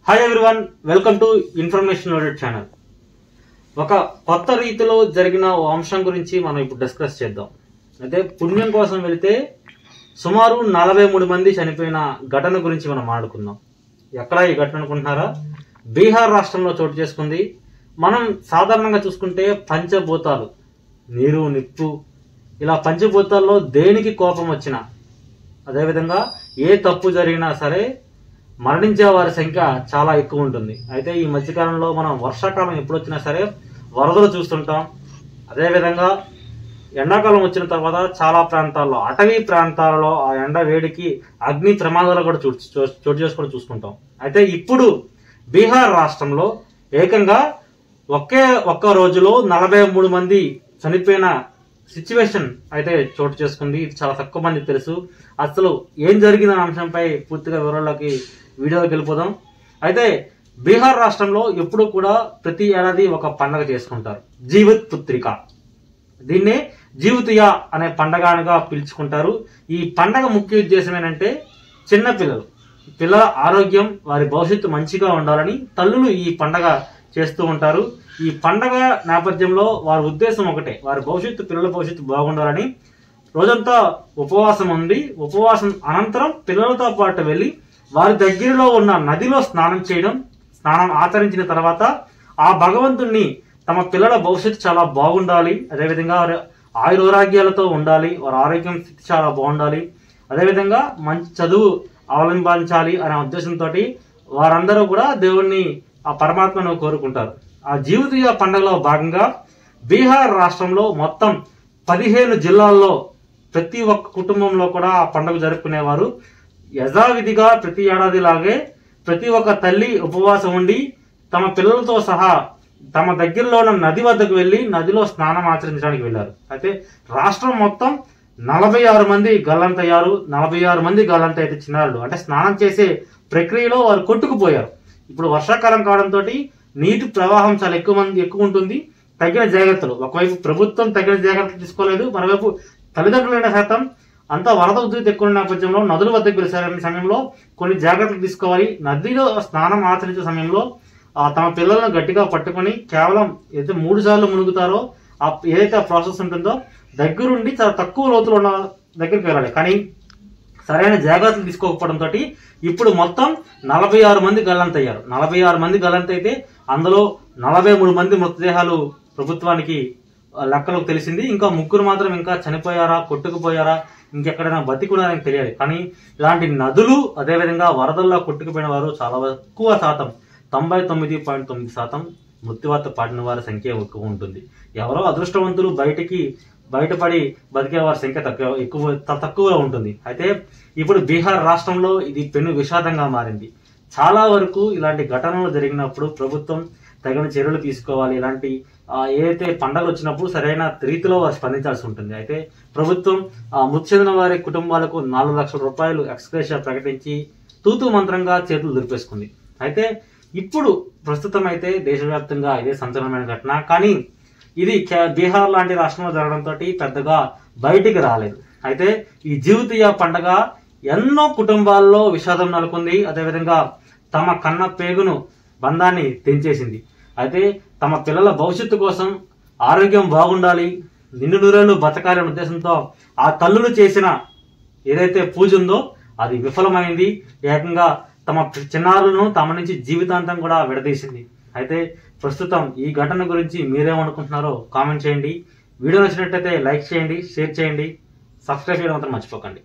Hi everyone, welcome to information loaded channel. ఒక కొత్త రీతిలో జరిగిన అంశం గురించి మనం ఇప్పుడు డిస్కస్ చేద్దాం. అయితే పుణ్యం కోసం వెళితే సుమారు 43 మంది చనిపోయిన ఘటన గురించి మనం మాట్లాడుకుందాం. ఎక్కడ ఈ ఘటన అనుకుంటున్నారా? బీహార్ రాష్ట్రంలో చోటు చేసుకుంది. మనం సాధారణంగా చూసుకుంటే పంచభూతాలు, నీరు, నిప్పు, ఇలా పంచభూతాల్లో దేనికి కోపం వచ్చినా, అదేవిధంగా ఏ తప్పు జరిగినా సరే మరణించే వారి సంఖ్య చాలా ఎక్కువ ఉంటుంది. అయితే ఈ మధ్యకాలంలో మనం వర్షాకాలం ఎప్పుడు వచ్చినా సరే వరదలు చూస్తుంటాం. అదేవిధంగా ఎండాకాలం వచ్చిన తర్వాత చాలా ప్రాంతాల్లో, అటవీ ప్రాంతాలలో ఆ ఎండ వేడికి అగ్ని ప్రమాదాలు కూడా చోటు చేసుకోవడం చూసుకుంటాం. అయితే ఇప్పుడు బీహార్ రాష్ట్రంలో ఏకంగా ఒక్క రోజులో 43 మంది చనిపోయిన సిచ్యువేషన్ అయితే చోటు చేసుకుంది. ఇది చాలా తక్కువ మందికి తెలుసు. అసలు ఏం జరిగిన అంశంపై పూర్తిగా వివరాల్లోకి వీడియోకి వెళ్ళిపోదాం. అయితే బీహార్ రాష్ట్రంలో ఎప్పుడు కూడా ప్రతి ఏడాది ఒక పండగ చేసుకుంటారు, జీవిత్ పుత్రిక. దీన్నే జీవితయా అనే పండగగా పిలుచుకుంటారు. ఈ పండగ ముఖ్య ఉద్దేశం ఏంటంటే పిల్లల ఆరోగ్యం, వారి భవిష్యత్తు మంచిగా ఉండాలని తల్లులు ఈ పండగ చేస్తూ ఉంటారు. ఈ పండగ నేపథ్యంలో వారి ఉద్దేశం ఒకటే, వారి పిల్లల భవిష్యత్తు బాగుండాలని రోజంతా ఉపవాసం ఉండి, ఉపవాసం అనంతరం పిల్లలతో పాటు వెళ్లి వారి దగ్గరలో ఉన్న నదిలో స్నానం ఆచరించిన తర్వాత ఆ భగవంతుణ్ణి తమ పిల్లల భవిష్యత్తు చాలా బాగుండాలి, అదేవిధంగా వారి ఆయురారోగ్యాలతో ఉండాలి, వారి ఆరోగ్యం స్థితి చాలా బాగుండాలి, అదేవిధంగా మంచి చదువు అవలంబించాలి అనే ఉద్దేశంతో వారందరూ కూడా దేవుణ్ణి, ఆ పరమాత్మను కోరుకుంటారు. ఆ జీవితీయ పండుగలో భాగంగా బీహార్ రాష్ట్రంలో మొత్తం 15 జిల్లాల్లో ప్రతి ఒక్క కుటుంబంలో కూడా ఆ పండుగ జరుపుకునేవారు. యథావిధిగా ప్రతి ఏడాదిలాగే ప్రతి ఒక్క తల్లి ఉపవాసం ఉండి తమ పిల్లలతో సహా తమ దగ్గరలో ఉన్న నది వద్దకు వెళ్లి నదిలో స్నానం ఆచరించడానికి వెళ్లారు. అయితే రాష్ట్రం మొత్తం 46 మంది గల్లంతయ్యారు. 46 మంది గల్లంతైతే చిన్నారులు, అంటే స్నానం చేసే ప్రక్రియలో వారు కొట్టుకుపోయారు. ఇప్పుడు వర్షాకాలం కావడంతో నీటి ప్రవాహం చాలా ఎక్కువ ఉంటుంది. తగిన జాగ్రత్తలు, ఒకవైపు ప్రభుత్వం తగిన జాగ్రత్తలు తీసుకోలేదు, మరోవైపు తల్లిదండ్రులైన శాతం అంతా వరద ఉధృతి ఎక్కువ నేపథ్యంలో నదుల వద్దకు వెళ్లే సమయంలో కొన్ని జాగ్రత్తలు తీసుకోవాలి. నదిలో స్నానం ఆచరించే సమయంలో తమ పిల్లలను గట్టిగా పట్టుకొని కేవలం ఏదైతే 3 సార్లు మునుగుతారో ఏదైతే ప్రాసెస్ ఉంటుందో దగ్గరుండి చాలా తక్కువ లోతులో ఉన్న దగ్గరికి వెళ్ళాలి. కానీ సరైన జాగ్రత్తలు తీసుకోకపోవడంతో ఇప్పుడు మొత్తం 46 మంది గల్లంతయ్యారు. 46 మంది గల్లంతైతే అందులో 43 మంది మృతదేహాలు ప్రభుత్వానికి లెక్కలకు తెలిసింది. ఇంకా 3 మాత్రం ఇంకా చనిపోయారా, కొట్టుకుపోయారా, ఇంకెక్కడైనా బతికున్నారని తెలియాలి. కానీ ఇలాంటి నదులు, అదేవిధంగా వరదల్లో కొట్టుకుపోయిన వారు చాలా ఎక్కువ శాతం, 99.9% మృత్యువాత పడిన వారి సంఖ్య ఎక్కువ ఉంటుంది. ఎవరో అదృష్టవంతులు బయటపడి బతికే వారి సంఖ్య తక్కువగా ఉంటుంది. అయితే ఇప్పుడు బీహార్ రాష్ట్రంలో ఇది పెను విషాదంగా మారింది. చాలా వరకు ఇలాంటి ఘటనలు జరిగినప్పుడు ప్రభుత్వం తగిన చర్యలు తీసుకోవాలి. ఇలాంటి ఏదైతే పండుగలు వచ్చినప్పుడు సరైన రీతిలో వారు స్పందించాల్సి ఉంటుంది. అయితే ప్రభుత్వం మృతి చెందిన వారి కుటుంబాలకు 4 లక్షల రూపాయలు ఎక్స్గ్రేషియా ప్రకటించి తూతూ మంత్రంగా చేతులు దులిపేసుకుంది. అయితే ఇప్పుడు ప్రస్తుతం అయితే దేశవ్యాప్తంగా ఇదే సంచలనమైన ఘటన. కానీ ఇది బీహార్ లాంటి రాష్ట్రంలో జరగడంతో పెద్దగా బయటికి రాలేదు. అయితే ఈ జీవితీయ పండుగ ఎన్నో కుటుంబాల్లో విషాదం నెలకొంది. అదేవిధంగా తమ కన్న పేగును బంధాన్ని తెంచేసింది. అయితే తమ పిల్లల భవిష్యత్తు కోసం ఆరోగ్యం బాగుండాలి, నిండు నూరేళ్లు బతకాలి అనే ఉద్దేశంతో ఆ తల్లులు చేసిన ఏదైతే పూజ ఉందో అది విఫలమైంది. ఏకంగా తమ చిన్నారులను తమ నుంచి జీవితాంతం కూడా విడదీసింది. అయితే ప్రస్తుతం ఈ ఘటన గురించి మీరేమనుకుంటున్నారో కామెంట్ చేయండి. వీడియో నచ్చినట్లయితే లైక్ చేయండి, షేర్ చేయండి, సబ్స్క్రైబ్ చేయడం మాత్రం మర్చిపోకండి.